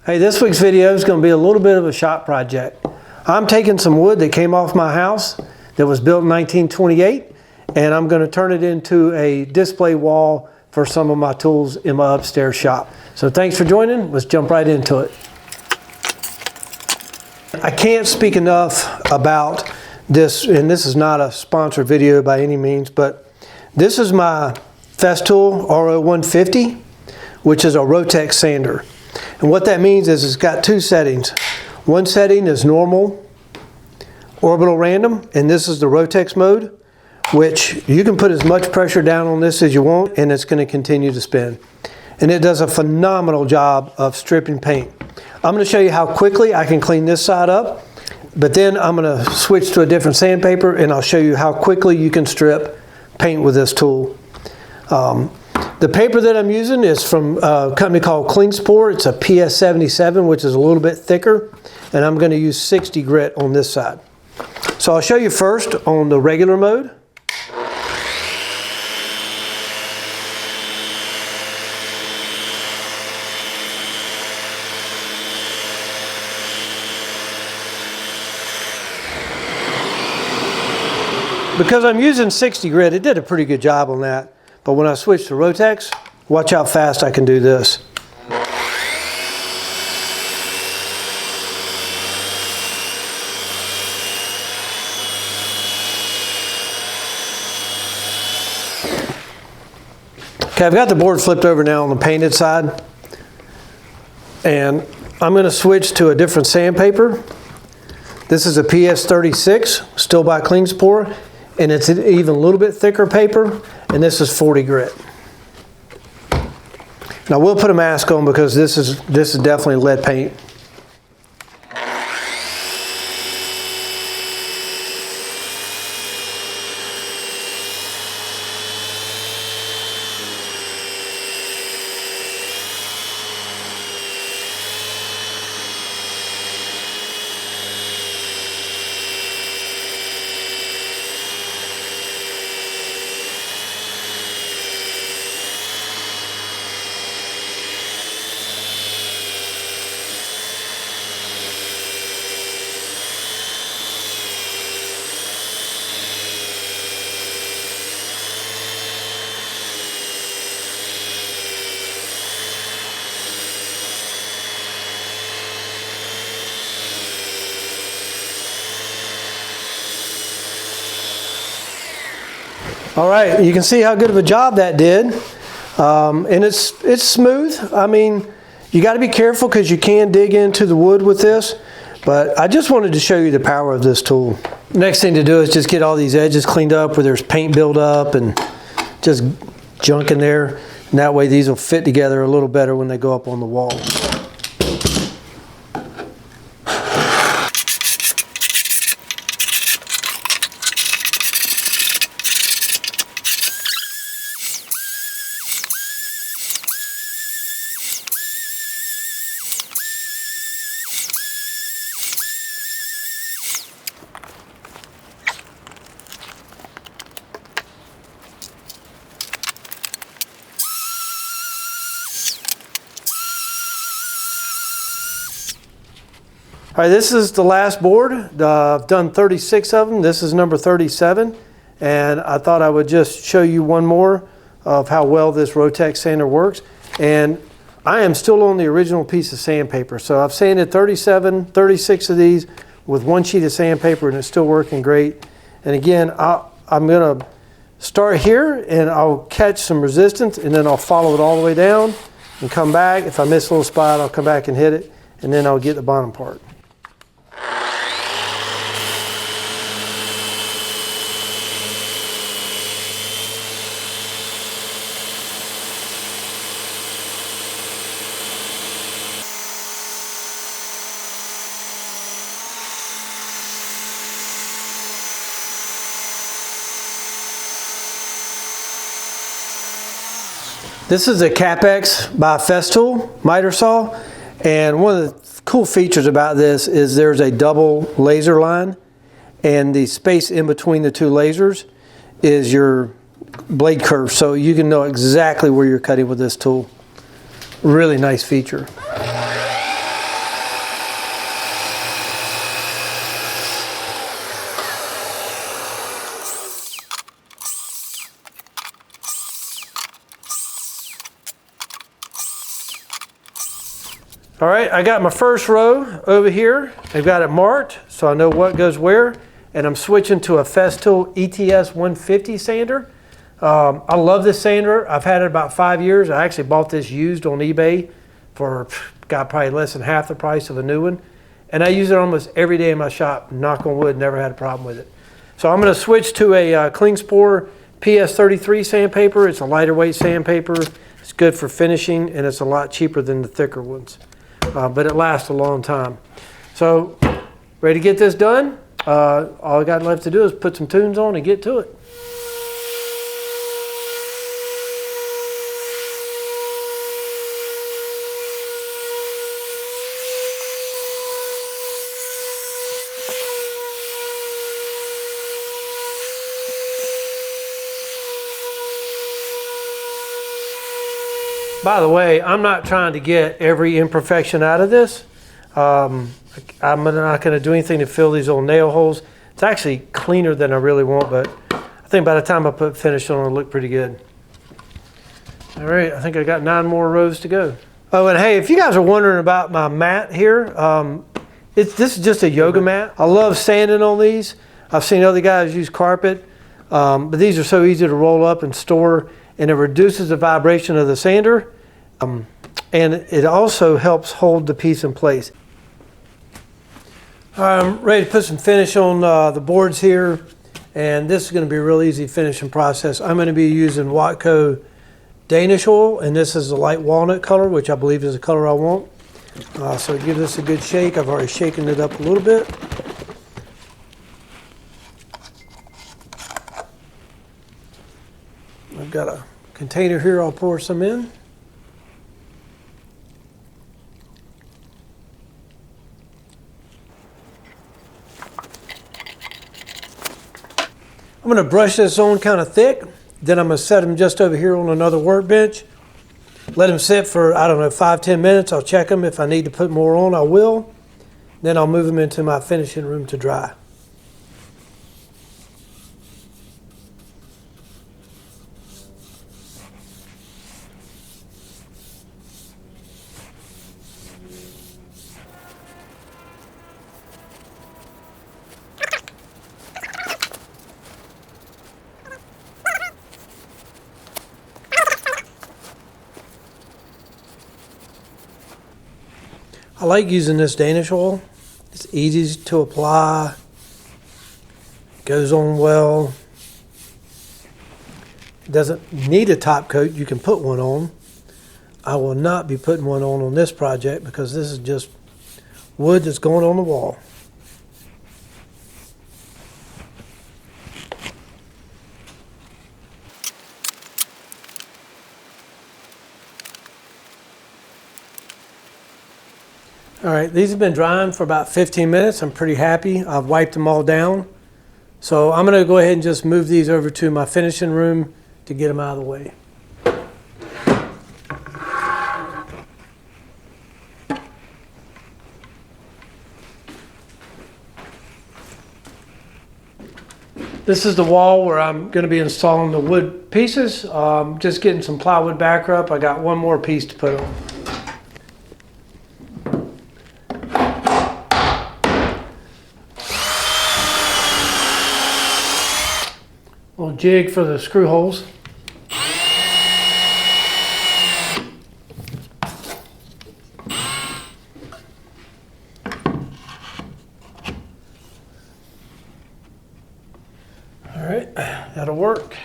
Hey, this week's video is going to be a little bit of a shop project. I'm taking some wood that came off my house that was built in 1928, and I'm going to turn it into a display wall for some of my tools in my upstairs shop. So thanks for joining. Let's jump right into it. I can't speak enough about this, and this is not a sponsored video by any means, but this is my Festool RO150, which is a Rotex sander. And what that means is it's got two settings. One setting is normal, orbital random, and this is the Rotex mode, which you can put as much pressure down on this as you want, and it's going to continue to spin. And it does a phenomenal job of stripping paint. I'm going to show you how quickly I can clean this side up, but then I'm going to switch to a different sandpaper, and I'll show you how quickly you can strip paint with this tool. The paper that I'm using is from a company called CleanSport. It's a PS77, which is a little bit thicker, and I'm going to use 60 grit on this side. So I'll show you first on the regular mode. Because I'm using 60 grit, it did a pretty good job on that. But when I switch to Rotex, watch how fast I can do this. Okay, I've got the board flipped over now on the painted side. And I'm going to switch to a different sandpaper. This is a PS36, still by CleanSport, and it's an even a little bit thicker paper, and this is 40 grit. Now we'll put a mask on because this is definitely lead paint. All right, you can see how good of a job that did, and it's smooth. I mean, you got to be careful because you can dig into the wood with this, but I just wanted to show you the power of this tool. Next thing to do is just get all these edges cleaned up where there's paint buildup and just junk in there, and that way these will fit together a little better when they go up on the wall. All right, this is the last board. I've done 36 of them. This is number 37. And I thought I would just show you one more of how well this Rotex sander works. And I am still on the original piece of sandpaper. So I've sanded 36 of these with one sheet of sandpaper, and it's still working great. And again, I'm going to start here, and I'll catch some resistance, and then I'll follow it all the way down and come back. If I miss a little spot, I'll come back and hit it, and then I'll get the bottom part. This is a CapEx by Festool miter saw, and one of the cool features about this is there's a double laser line, and the space in between the two lasers is your blade curve, so you can know exactly where you're cutting with this tool. Really nice feature. All right, I got my first row over here. I've got it marked so I know what goes where. And I'm switching to a Festool ETS 150 sander. I love this sander. I've had it about 5 years. I actually bought this used on eBay for, got probably less than half the price of a new one. And I use it almost every day in my shop. Knock on wood, never had a problem with it. So I'm going to switch to a Klingspor PS33 sandpaper. It's a lighter weight sandpaper. It's good for finishing, and it's a lot cheaper than the thicker ones. But it lasts a long time. So, ready to get this done? All I got left to do is put some tunes on and get to it. By the way, I'm not trying to get every imperfection out of this. I'm not going to do anything to fill these little nail holes. It's actually cleaner than I really want, but I think by the time I put finish on, it'll look pretty good. All right, I think I got 9 more rows to go. Oh, and hey, if you guys are wondering about my mat here, this is just a yoga mat. I love sanding on these. I've seen other guys use carpet, but these are so easy to roll up and store, and it reduces the vibration of the sander, and it also helps hold the piece in place. I'm ready to put some finish on the boards here, and this is going to be a real easy finishing process. I'm going to be using Watco Danish oil, and this is a light walnut color, which I believe is the color I want. So give this a good shake. I've already shaken it up a little bit. I've got a container here, I'll pour some in. I'm going to brush this on kind of thick. Then I'm going to set them just over here on another workbench. Let them sit for, I don't know, 5-10 minutes. I'll check them. If I need to put more on, I will. Then I'll move them into my finishing room to dry. I like using this Danish oil. It's easy to apply, goes on well. It doesn't need a top coat, you can put one on. I will not be putting one on this project because this is just wood that's going on the wall. All right, these have been drying for about 15 minutes. I'm pretty happy. I've wiped them all down. So I'm going to go ahead and just move these over to my finishing room to get them out of the way. This is the wall where I'm going to be installing the wood pieces. Just getting some plywood backer up. I got one more piece to put on. Little jig for the screw holes. All right, that'll work.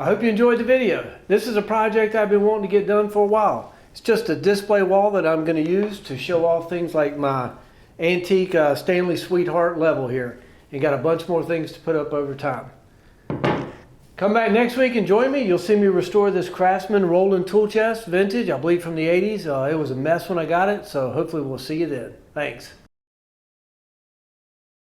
I hope you enjoyed the video. This is a project I've been wanting to get done for a while. It's just a display wall that I'm going to use to show off things like my antique Stanley Sweetheart level here. And got a bunch more things to put up over time. Come back next week and join me. You'll see me restore this Craftsman rolling tool chest, vintage, I believe from the 80s. It was a mess when I got it, so hopefully we'll see you then. Thanks.